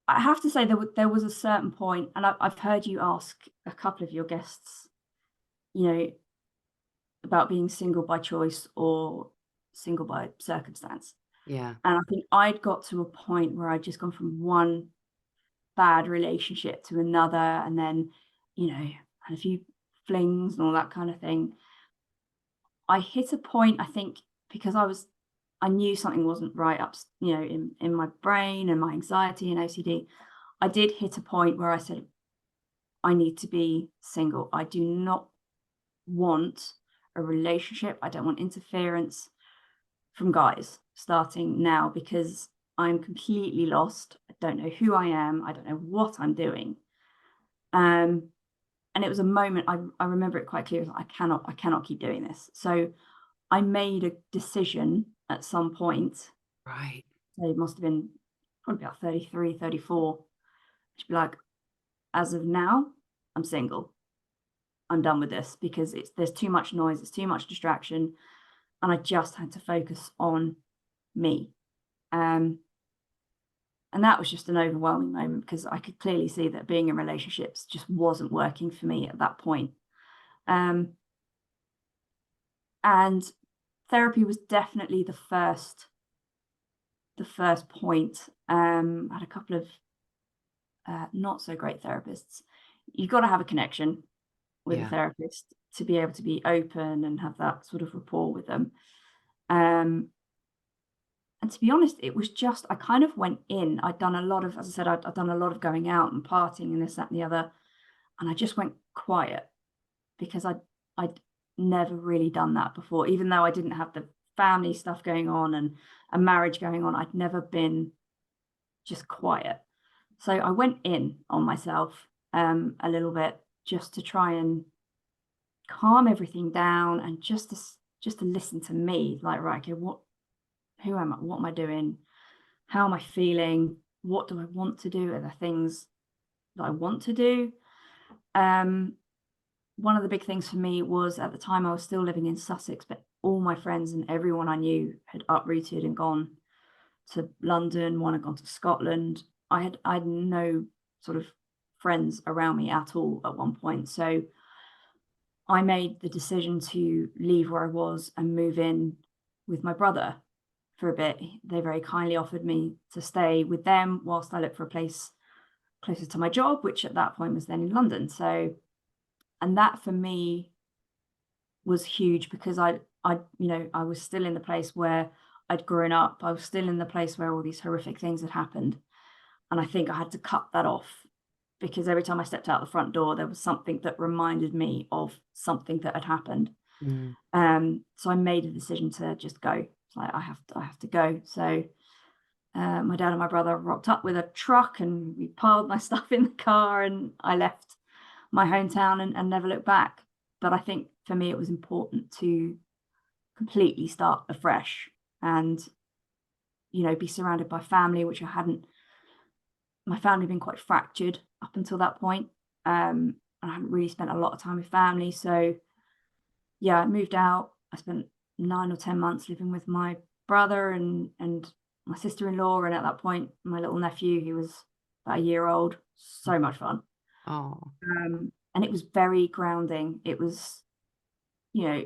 I have to say there was a certain point, and I've heard you ask a couple of your guests, you know, about being single by choice or single by circumstance. Yeah. And I think I'd got to a point where I'd just gone from one bad relationship to another, and then, had a few flings and all that kind of thing. I hit a point, I think, because I knew something wasn't right in my brain and my anxiety and OCD. I did hit a point where I said, I need to be single. I do not want a relationship. I don't want interference from guys starting now, because I'm completely lost. I don't know who I am. I don't know what I'm doing. And it was a moment, I remember it quite clearly. I cannot keep doing this. So I made a decision at some point. Right. So it must have been probably about 33, 34, to be like, as of now, I'm single. I'm done with this, because there's too much noise, it's too much distraction, and I just had to focus on me. Um, and that was just an overwhelming moment, because I could clearly see that being in relationships just wasn't working for me at that point. Um, and therapy was definitely the first point. I had a couple of not so great therapists. You've got to have a connection with a Yeah. therapist to be able to be open and have that sort of rapport with them. Um, and to be honest, it was just, I kind of went in. I'd done a lot of, as I said, I'd done a lot of going out and partying and this, that, and the other. And I just went quiet, because I'd never really done that before. Even though I didn't have the family stuff going on and a marriage going on, I'd never been just quiet. So I went in on myself a little bit, just to try and calm everything down, and just to listen to me. Like, right, okay, who am I? What am I doing? How am I feeling? What do I want to do? Are there things that I want to do? Um, One of the big things for me was, at the time I was still living in Sussex, but all my friends and everyone I knew had uprooted and gone to London. One had gone to Scotland. I had no sort of friends around me at all at one point. So I made the decision to leave where I was and move in with my brother for a bit. They very kindly offered me to stay with them whilst I looked for a place closer to my job, which at that point was then in London. So, and that for me was huge, because I was still in the place where I'd grown up. I was still in the place where all these horrific things had happened. And I think I had to cut that off, because every time I stepped out the front door, there was something that reminded me of something that had happened. Mm. So I made a decision to just go. It's like, I have to go. So my dad and my brother rocked up with a truck, and we piled my stuff in the car, and I left my hometown and never looked back. But I think for me, it was important to completely start afresh, and be surrounded by family, which I hadn't. My family had been quite fractured up until that point. And I hadn't really spent a lot of time with family. So yeah, I moved out. I spent 9 or 10 months living with my brother and my sister-in-law, and at that point, my little nephew, he was about a year old. So much fun. Oh, And it was very grounding. It was, you know,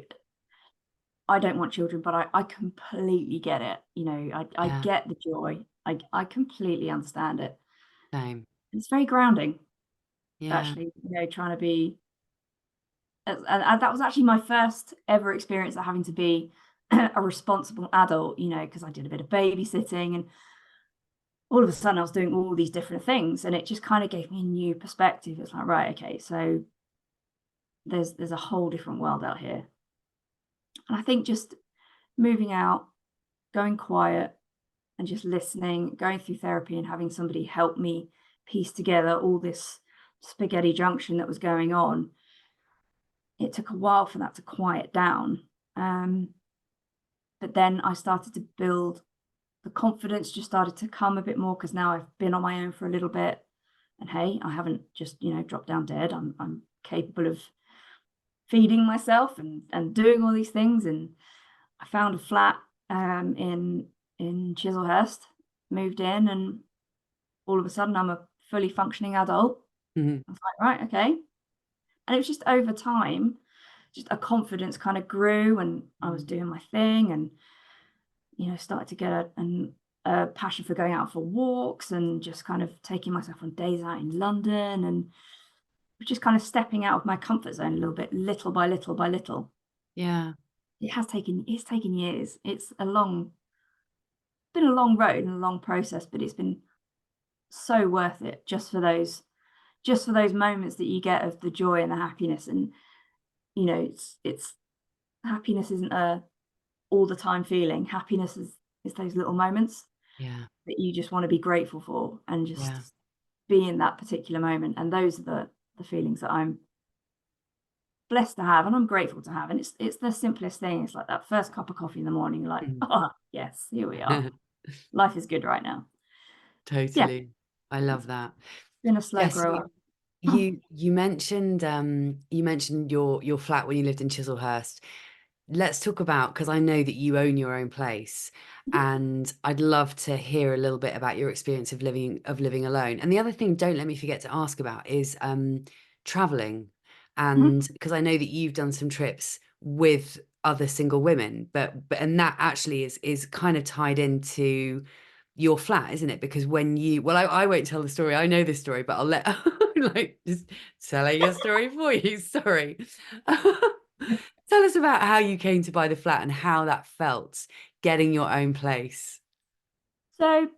I don't want children, but I completely get it. I yeah. get the joy. I completely understand it. Same. It's very grounding, Yeah. actually, trying to be. And that was actually my first ever experience of having to be a responsible adult, because I did a bit of babysitting, and all of a sudden I was doing all these different things, and it just kind of gave me a new perspective. It's like, right, okay, so there's a whole different world out here. And I think just moving out, going quiet, and just listening, going through therapy, and having somebody help me piece together all this spaghetti junction that was going on, it took a while for that to quiet down. But then I started to build the confidence, just started to come a bit more, because now I've been on my own for a little bit. And hey, I haven't just, dropped down dead. I'm capable of feeding myself and doing all these things. And I found a flat in Chislehurst, moved in, and all of a sudden I'm a fully functioning adult. Mhm. I was like, right, okay. And it was just over time, just a confidence kind of grew, and I was Mm. doing my thing, and started to get a passion for going out for walks and just kind of taking myself on days out in London, and just kind of stepping out of my comfort zone a little bit, little by little by little. Yeah. It's taken years. Been a long road and a long process, but it's been so worth it just for those moments that you get of the joy and the happiness. And it's happiness isn't a all the time feeling. Happiness is those little moments Yeah. that you just want to be grateful for and Yeah. just be in that particular moment. And those are the feelings that I'm blessed to have and I'm grateful to have. And it's the simplest thing. It's like that first cup of coffee in the morning, you're like, Mhm. oh yes, here we are. Life is good right now. Yeah, Totally. I love that. been a slow Jess, grower. you mentioned your flat when you lived in Chislehurst. Let's talk about, because I know that you own your own place, and I'd love to hear a little bit about your experience of living alone. And the other thing, don't let me forget to ask about, is traveling. Mhm. And because I know that you've done some trips with other single women, and that actually is kind of tied into your flat, isn't it? Because when you, well, I won't tell the story. I know this story, but I'll let like just telling your story for you. Sorry. Tell us about how you came to buy the flat and how that felt getting your own place. So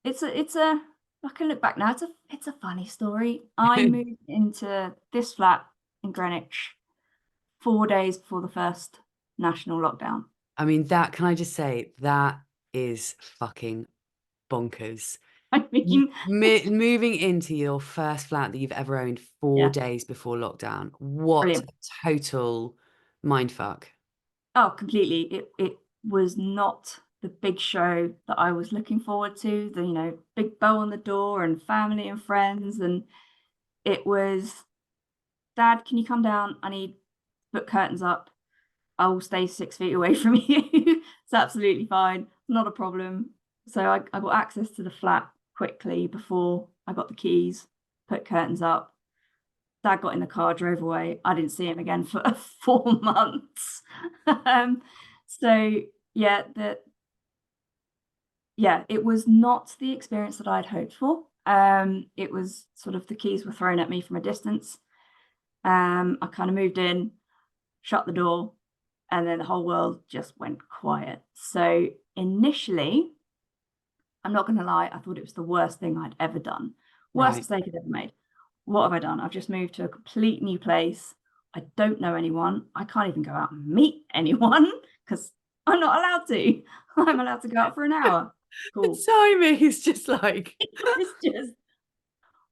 it's a I can look back now. It's a funny story. I moved into this flat in Greenwich 4 days before the first national lockdown. I mean, that, can I just say, that is fucking bonkers. I You, mean, moving into your first flat that you've ever owned four yeah, days before lockdown. What brilliant. a total mindfuck. Oh, completely. It was not the big show that I was looking forward to. The big bow on the door and family and friends, and it was, Dad, can you come down? I need to put curtains up. I will stay 6 feet away from you. It's absolutely fine. Not a problem. So I got access to the flat quickly before I got the keys, put curtains up. Dad got in the car, drove away. I didn't see him again for 4 months. um, so yeah, it was not the experience that I'd hoped for. It was sort of the keys were thrown at me from a distance. I kind of moved in, shut the door, and then the whole world just went quiet. So initially, I'm not going to lie, I thought it was the worst thing I'd ever done. Worst Right. mistake I'd ever made. What have I done? I've just moved to a complete new place. I don't know anyone. I can't even go out and meet anyone because I'm not allowed to. I'm allowed to go out for an hour. The Cool. timing is just like, It's just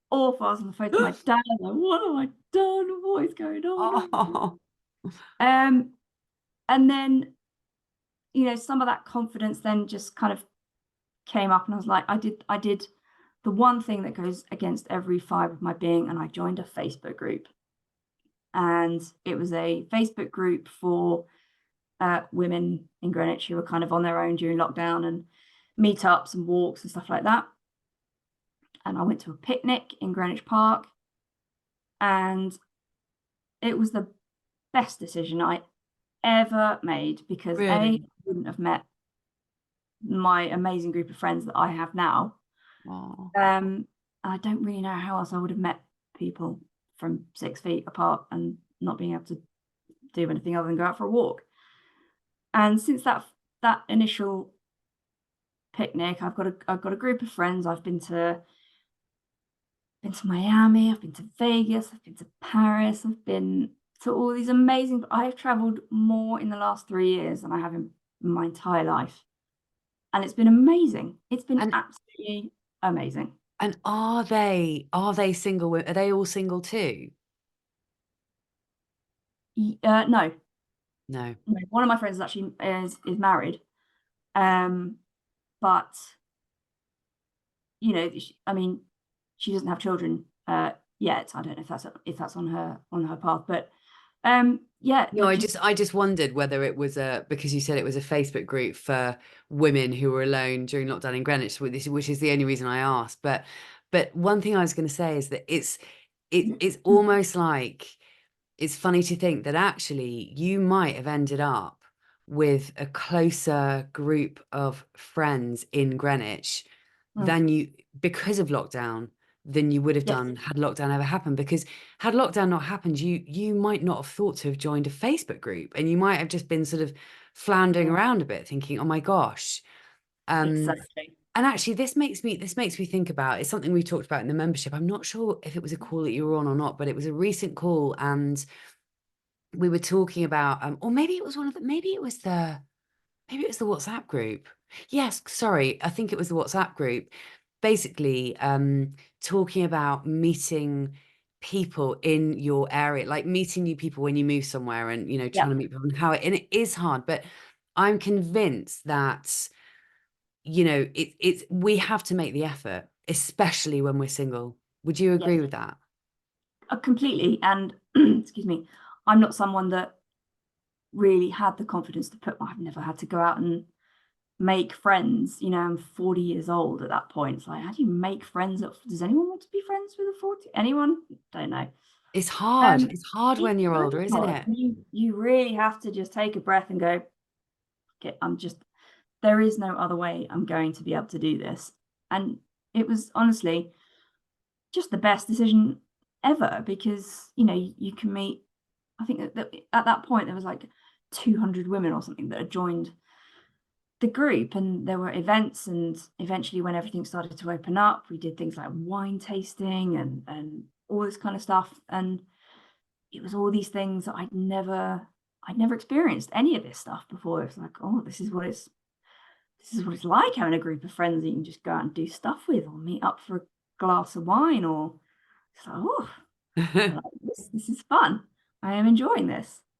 awful. I was on the phone to my dad. Like, what have I done? What is going on? oh, Um, and then some of that confidence then just kind of came up, and I was like, I did the one thing that goes against every fibre of my being, and I joined a Facebook group. And it was a Facebook group for women in Greenwich who were kind of on their own during lockdown, and meetups and walks and stuff like that. And I went to a picnic in Greenwich Park, and it was the best decision I ever made because A, I really? wouldn't have met my amazing group of friends that I have now. Oh. I don't really know how else I would have met people from 6 feet apart and not being able to do anything other than go out for a walk. And since that initial picnic, I've got a group of friends. I've been to Miami, I've been to Vegas, I've been to Paris, I've been to all these amazing. I've traveled more in the last 3 years than I have in my entire life, and it's been amazing. It's been And absolutely amazing. are they single? Are they all single too? No, No. no, one of my friends actually is married, um, but I mean, she doesn't have children yet. I don't know if that's on her path, but yeah, No, like I just wondered whether it was because you said it was a Facebook group for women who were alone during lockdown in Greenwich, which is the only reason I asked. But one thing I was going to say is that it's almost like it's funny to think that actually you might have ended up with a closer group of friends in Greenwich Mm, than you because of lockdown than you would have yes, done had lockdown ever happened. Because had lockdown not happened, you might not have thought to have joined a Facebook group, and you might have just been sort of floundering yeah, around a bit, thinking, "Oh my gosh." Um, exactly. and actually, this makes me think about it's something we talked about in the membership. I'm not sure if it was a call that you were on or not, but it was a recent call, and we were talking about, or maybe it was maybe it was the WhatsApp group. Yes, sorry, I think it was the WhatsApp group. Basically, talking about meeting people in your area, like meeting new people when you move somewhere, and trying Yeah, to meet people, and and it is hard, but I'm convinced that it's we have to make the effort, especially when we're single. Would you yes, agree with that? completely. And excuse me, I'm not someone that really had the confidence to put. I've never had to go out and make friends. I'm 40 years old at that point. It's like, how do you make friends? Does anyone want to be friends with a 40? Anyone? Don't know. It's hard. Um, It's hard it's when you're older, really isn't hard. it? You really have to just take a breath and go, okay, there is no other way I'm going to be able to do this. And it was honestly just the best decision ever, because you can meet. I think that at that point there was like 200 women or something that had joined the group, and there were events, and eventually when everything started to open up, we did things like wine tasting and all this kind of stuff. And it was all these things that I'd never experienced any of this stuff before. It's like, oh, this is what it's like having a group of friends that you can just go out and do stuff with, or meet up for a glass of wine, or it's like, oh, I like this is fun. I am enjoying this.